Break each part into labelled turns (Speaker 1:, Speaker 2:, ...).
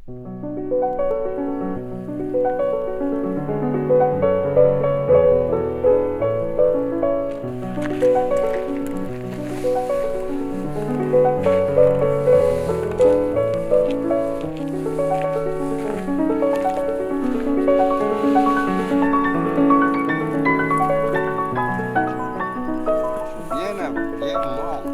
Speaker 1: Bien mordre.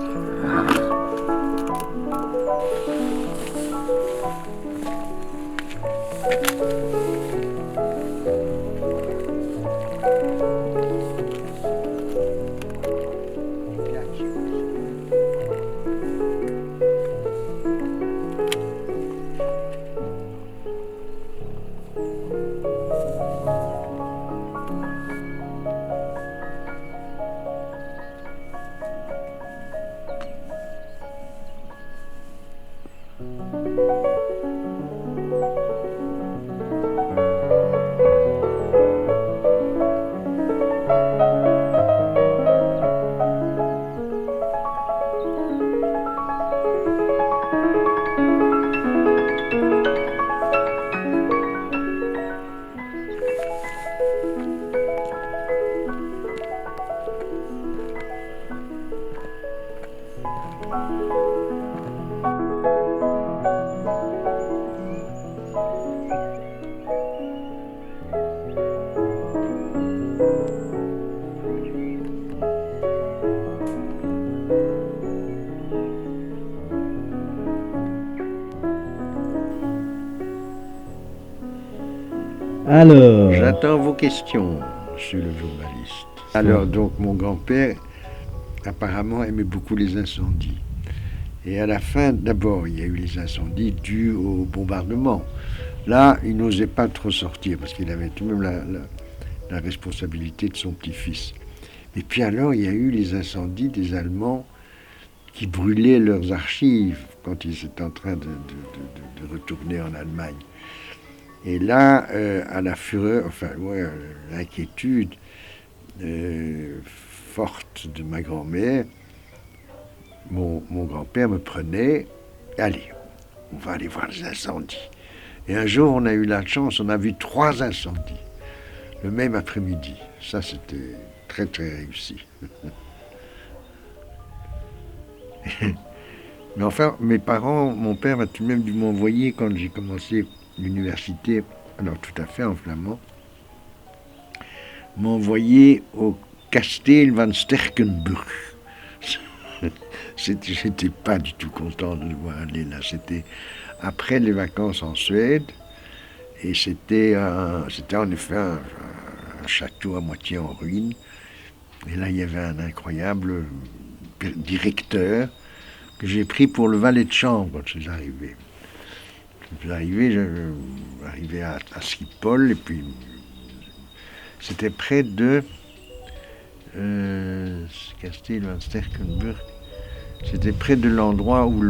Speaker 2: Alors,
Speaker 1: J'attends vos questions, monsieur le journaliste. Alors, donc, mon grand-père, apparemment, aimait beaucoup les incendies. Et à la fin, d'abord, il y a eu les incendies dus au bombardement. Là, il n'osait pas trop sortir, parce qu'il avait tout de même la responsabilité de son petit-fils. Et puis alors, il y a eu les incendies des Allemands qui brûlaient leurs archives quand ils étaient en train de retourner en Allemagne. Et là, à la fureur, enfin, ouais, l'inquiétude forte de ma grand-mère, mon grand-père me prenait, allez, on va aller voir les incendies. Et un jour, on a eu la chance, on a vu 3 incendies, le même après-midi. Ça, c'était très, très réussi. Mais enfin, mes parents, mon père m'a tout de même dû m'envoyer quand j'ai commencé l'université, alors tout à fait en flamand, m'a envoyé au Kasteel van Sterkenburg. J'étais pas du tout content de devoir aller là. C'était après les vacances en Suède. Et c'était en effet un château à moitié en ruine. Et là, il y avait un incroyable directeur que j'ai pris pour le valet de chambre quand je suis arrivé. Je suis arrivé à Schiphol, et puis c'était près de Kasteel van Sterkenburg. C'était près de l'endroit où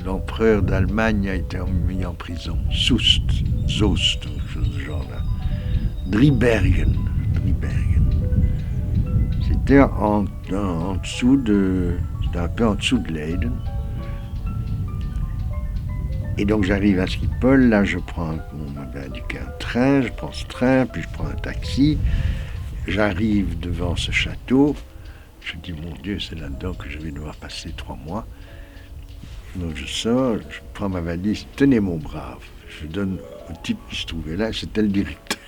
Speaker 1: l'empereur d'Allemagne a été mis en prison. Soest, quelque chose de genre là. Driebergen. C'était en dessous c'était un peu en dessous de Leiden. Et donc j'arrive à Schiphol, là on m'avait indiqué un train, je prends ce train, puis je prends un taxi. J'arrive devant ce château. Je dis, mon Dieu, c'est là-dedans que je vais devoir passer 3 mois. Donc je sors, je prends ma valise, tenez mon brave. Je donne au type qui se trouvait là, c'était le directeur.